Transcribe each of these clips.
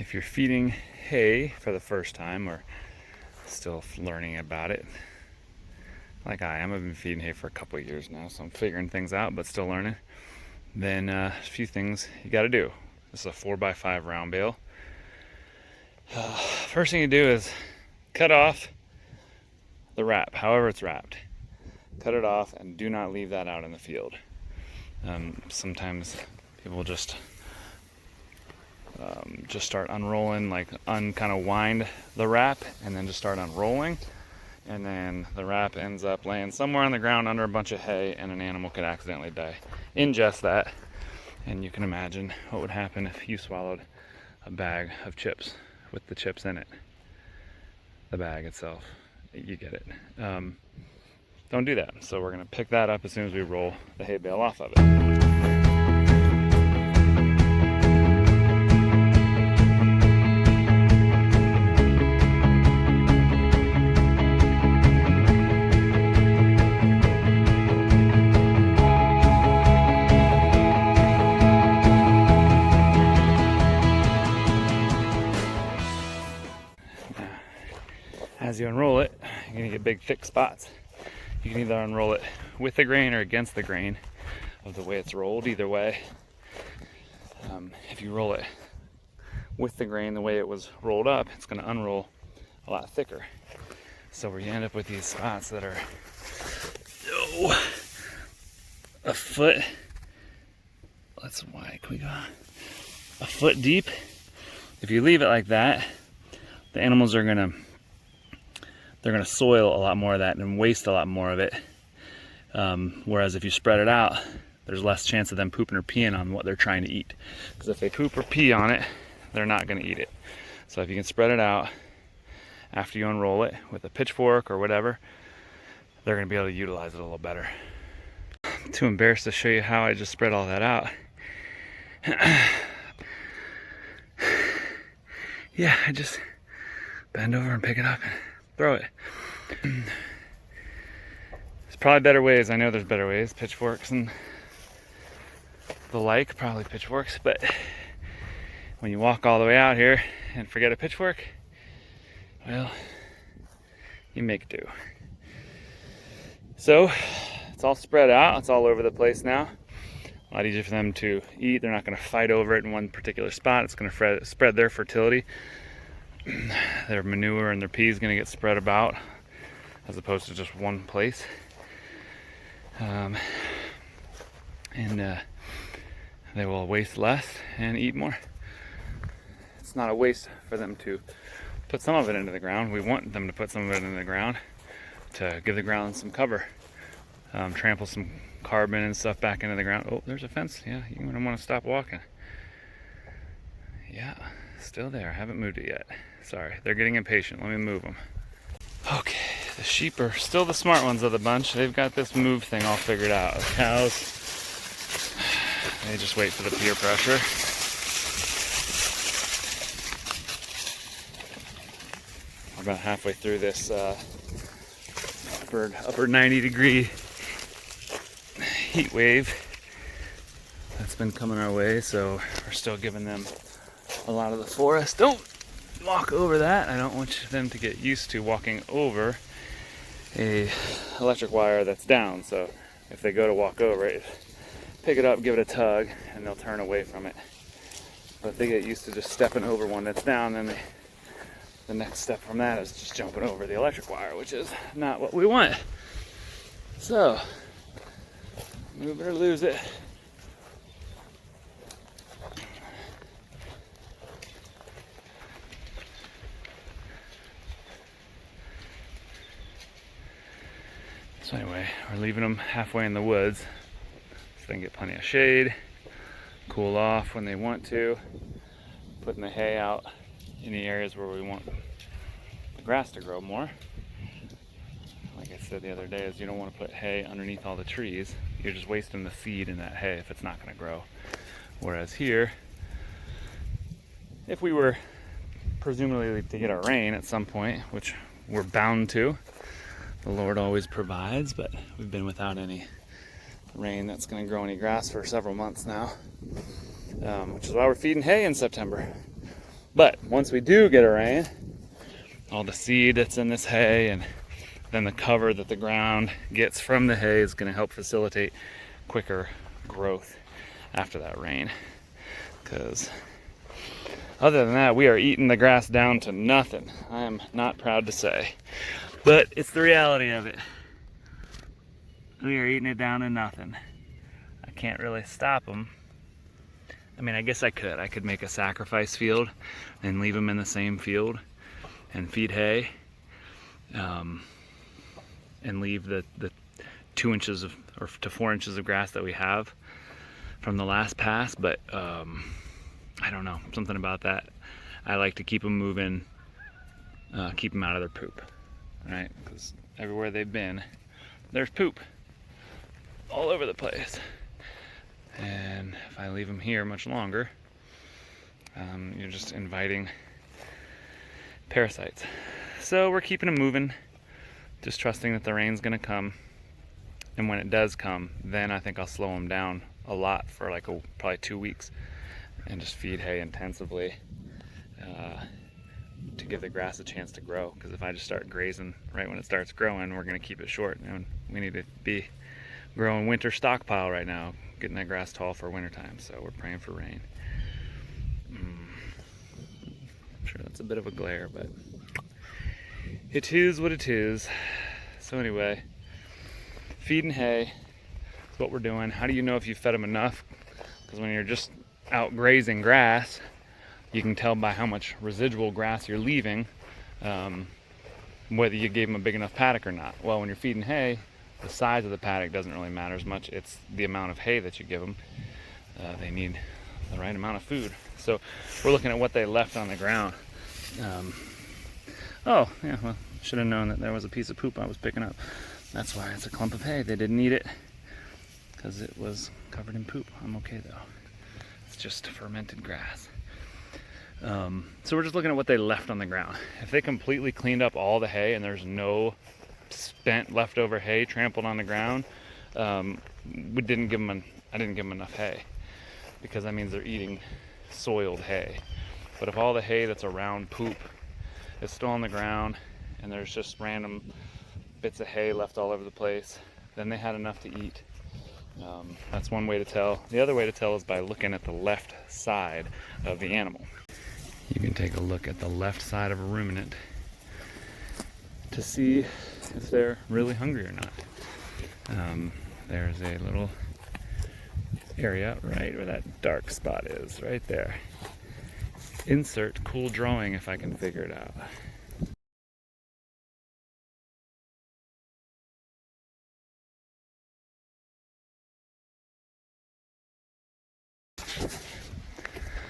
if you're feeding hay for the first time or still learning about it, like I am, I've been feeding hay for a couple of years now, so I'm figuring things out, but still learning. Then a few things you got to do. This is a 4x5 round bale. First thing you do is cut off the wrap, however it's wrapped. Cut it off and do not leave that out in the field. Sometimes people just start unrolling, like kind of wind the wrap and then just start unrolling, and then the wrap ends up laying somewhere on the ground under a bunch of hay, and an animal could accidentally ingest that, and you can imagine what would happen if you swallowed a bag of chips with the chips in it. The bag itself, you get it. Don't do that. So we're going to pick that up as soon as we roll the hay bale off of it. As you unroll it, you're going to get big thick spots. You can either unroll it with the grain or against the grain of the way it's rolled, either way. If you roll it with the grain the way it was rolled up, it's going to unroll a lot thicker. So where you end up with these spots that are a foot, a foot deep. If you leave it like that, the animals are going to soil a lot more of that and waste a lot more of it. Whereas if you spread it out, there's less chance of them pooping or peeing on what they're trying to eat. Because if they poop or pee on it, they're not going to eat it. So if you can spread it out after you unroll it with a pitchfork or whatever, they're going to be able to utilize it a little better. I'm too embarrassed to show you how I just spread all that out. Yeah, I just bend over and pick it up and throw it. There's probably better ways. I know there's better ways, pitchforks and the like, probably pitchforks, but when you walk all the way out here and forget a pitchfork, well, you make do. So it's all spread out, it's all over the place now. A lot easier for them to eat. They're not going to fight over it in one particular spot. It's going to spread their fertility. Their manure and their pee is going to get spread about as opposed to just one place. And they will waste less and eat more. It's not a waste for them to put some of it into the ground. We want them to put some of it into the ground to give the ground some cover. Trample some carbon and stuff back into the ground. Oh, there's a fence. Yeah, you're going to want to stop walking. Yeah, still there. I haven't moved it yet. Sorry, they're getting impatient. Let me move them. Okay, the sheep are still the smart ones of the bunch. They've got this move thing all figured out. The cows, they just wait for the peer pressure. We're about halfway through this upper 90-degree heat wave that's been coming our way, so we're still giving them a lot of the forest. Don't walk over that. I don't want them to get used to walking over a electric wire that's down. So if they go to walk over it, pick it up, give it a tug, and they'll turn away from it. But if they get used to just stepping over one that's down, then the next step from that is just jumping over the electric wire, which is not what we want. So move it or lose it. So anyway, we're leaving them halfway in the woods so they can get plenty of shade, cool off when they want to, putting the hay out in the areas where we want the grass to grow more. Like I said the other day, is you don't want to put hay underneath all the trees. You're just wasting the seed in that hay if it's not going to grow. Whereas here, if we were presumably to get a rain at some point, which we're bound to, the Lord always provides, but we've been without any rain that's going to grow any grass for several months now, which is why we're feeding hay in September. But once we do get a rain, all the seed that's in this hay and then the cover that the ground gets from the hay is going to help facilitate quicker growth after that rain. Because other than that, we are eating the grass down to nothing. I am not proud to say, but it's the reality of it. We are eating it down to nothing. I can't really stop them. I mean, I guess I could make a sacrifice field and leave them in the same field and feed hay, and leave the 2 inches of, or to 4 inches of grass that we have from the last pass, but I don't know, something about that. I like to keep them moving, keep them out of their poop, right? Because everywhere they've been, there's poop all over the place. And if I leave them here much longer, you're just inviting parasites. So we're keeping them moving, just trusting that the rain's gonna come. And when it does come, then I think I'll slow them down a lot for like probably 2 weeks and just feed hay intensively to give the grass a chance to grow. Because if I just start grazing right when it starts growing, we're gonna keep it short. And we need to be growing winter stockpile right now, getting that grass tall for wintertime. So we're praying for rain. I'm sure that's a bit of a glare, but it is what it is. So anyway, feeding hay is what we're doing. How do you know if you fed them enough? Because when you're just out grazing grass, you can tell by how much residual grass you're leaving, whether you gave them a big enough paddock or not. Well, when you're feeding hay, the size of the paddock doesn't really matter as much. It's the amount of hay that you give them. They need the right amount of food. So we're looking at what they left on the ground. Oh, yeah, well, should have known that there was a piece of poop I was picking up. That's why it's a clump of hay. They didn't eat it because it was covered in poop. I'm okay though. It's just fermented grass. So we're just looking at what they left on the ground. If they completely cleaned up all the hay and there's no spent leftover hay trampled on the ground, I didn't give them enough hay, because that means they're eating soiled hay. But if all the hay that's around poop is still on the ground and there's just random bits of hay left all over the place, then they had enough to eat. That's one way to tell. The other way to tell is by looking at the left side of the animal. You can take a look at the left side of a ruminant to see if they're really hungry or not. There's a little area right where that dark spot is, right there. Insert cool drawing if I can figure it out.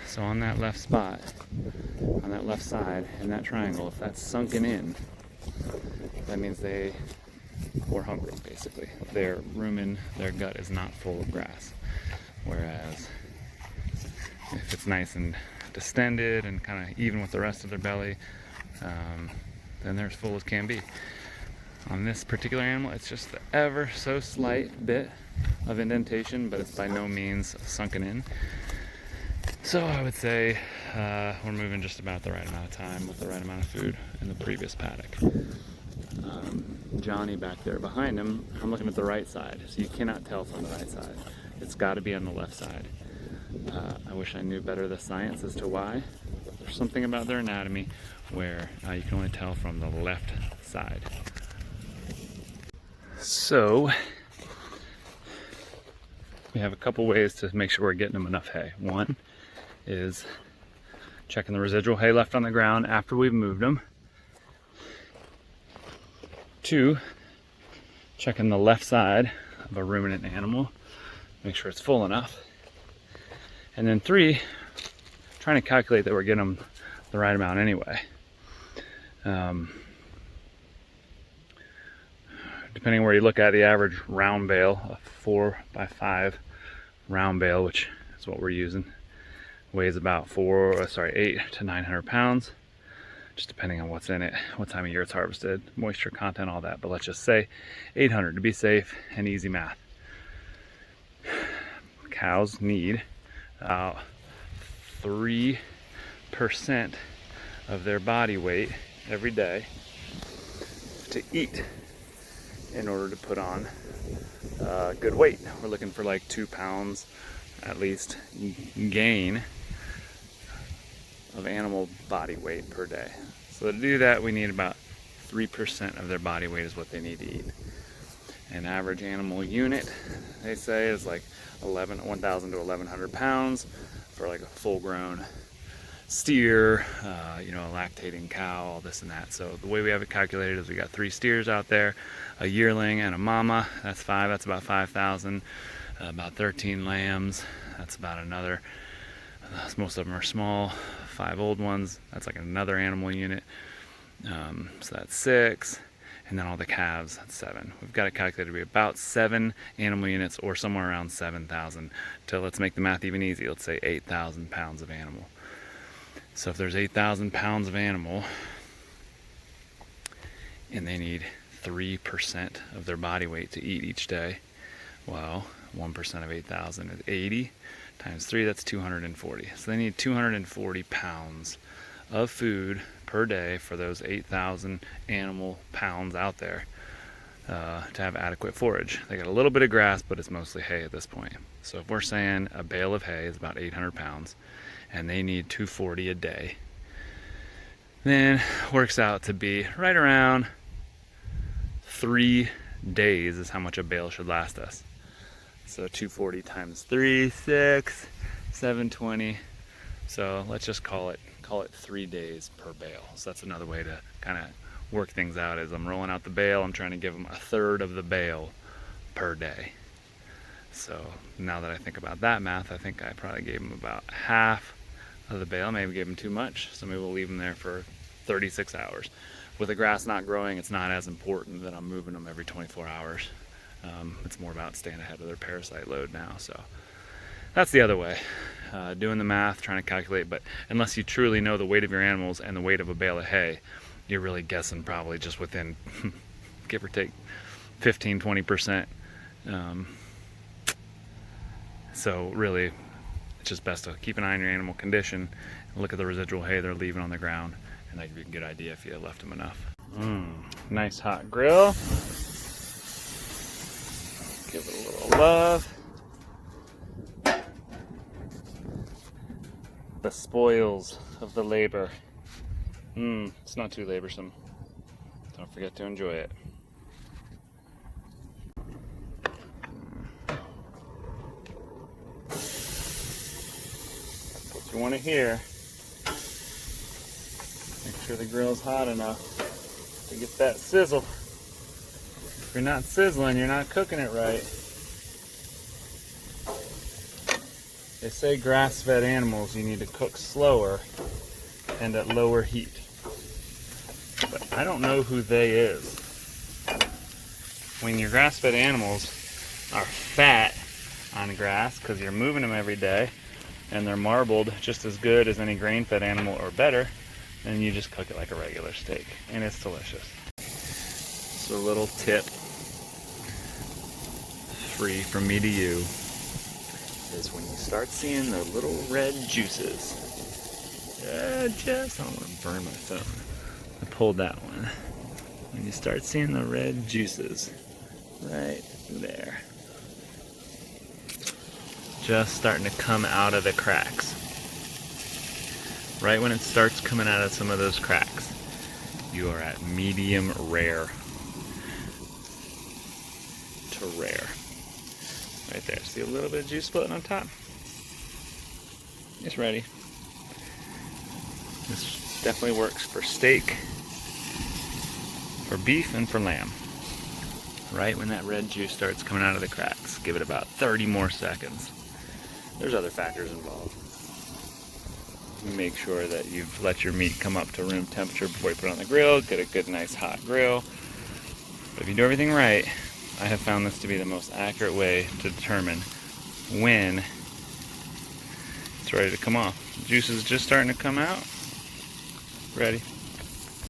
So on that left spot, on that left side, in that triangle, if that's sunken in, that means they were hungry, basically. Their rumen, their gut is not full of grass. Whereas if it's nice and distended and kind of even with the rest of their belly, then they're as full as can be. On this particular animal, it's just the ever so slight bit of indentation, but it's by no means sunken in. So I would say we're moving just about the right amount of time with the right amount of food in the previous paddock. Johnny back there behind him, I'm looking at the right side, so you cannot tell from the right side. It's got to be on the left side. I wish I knew better the science as to why. There's something about their anatomy where you can only tell from the left side. So we have a couple ways to make sure we're getting them enough hay. One is checking the residual hay left on the ground after we've moved them. Two, checking the left side of a ruminant animal, make sure it's full enough. And then three, trying to calculate that we're getting them the right amount anyway. Depending where you look at, the average round bale, a 4x5 round bale, which is what we're using, weighs about 8 to 900 pounds, just depending on what's in it, what time of year it's harvested, moisture content, all that. But let's just say 800 to be safe and easy math. Cows need 3 3% of their body weight every day to eat in order to put on good weight. We're looking for like 2 pounds at least gain of animal body weight per day. So to do that, we need about 3% of their body weight is what they need to eat. An average animal unit, they say, is like 1,000 to 1,100 pounds for like a full-grown steer, a lactating cow, all this and that. So the way we have it calculated is we got 3 steers out there, a yearling and a mama. That's 5. That's about 5,000. About 13 lambs. That's about another. Most of them are small. 5 old ones. That's like another animal unit. So that's 6. And then all the calves, that's 7. We've got it calculated to be about 7 animal units, or somewhere around 7,000. Let's make the math even easy. Let's say 8,000 pounds of animal. So if there's 8,000 pounds of animal and they need 3% of their body weight to eat each day, well, 1% of 8,000 is 80 times 3, that's 240. So they need 240 pounds of food per day for those 8,000 animal pounds out there to have adequate forage. They got a little bit of grass, but it's mostly hay at this point. So if we're saying a bale of hay is about 800 pounds and they need 240 a day, then works out to be right around 3 days is how much a bale should last us. So 240 times 3, 6, 720. So let's just call it 3 days per bale. So that's another way to kind of work things out. Is I'm rolling out the bale, I'm trying to give them a third of the bale per day. So now that I think about that math, I think I probably gave them about half of the bale. Maybe gave them too much, so maybe we'll leave them there for 36 hours. With the grass not growing, it's not as important that I'm moving them every 24 hours. It's more about staying ahead of their parasite load now. So that's the other way, doing the math, trying to calculate. But unless you truly know the weight of your animals and the weight of a bale of hay, you're really guessing probably just within, give or take, 15-20%. So really, it's just best to keep an eye on your animal condition, look at the residual hay they're leaving on the ground, and that gives you a good idea if you left them enough. Nice hot grill. Give it a little love. The spoils of the labor. It's not too laborsome. Don't forget to enjoy it. That's what you want to hear. Make sure the grill's hot enough to get that sizzle. If you're not sizzling, you're not cooking it right. They say grass-fed animals you need to cook slower and at lower heat. But I don't know who they is. When your grass-fed animals are fat on grass because you're moving them every day and they're marbled just as good as any grain-fed animal or better, then you just cook it like a regular steak and it's delicious. So a little tip, free from me to you, is when you start seeing the little red juices. I don't want to burn my phone. I pulled that one. When you start seeing the red juices, right there, just starting to come out of the cracks. Right when it starts coming out of some of those cracks, you are at medium rare to rare. Right there. See a little bit of juice splitting on top? It's ready. This definitely works for steak, for beef, and for lamb. Right when that red juice starts coming out of the cracks, give it about 30 more seconds. There's other factors involved. Make sure that you've let your meat come up to room temperature before you put it on the grill. Get a good, nice hot grill. But if you do everything right, I have found this to be the most accurate way to determine when it's ready to come off. The juice is just starting to come out. Ready.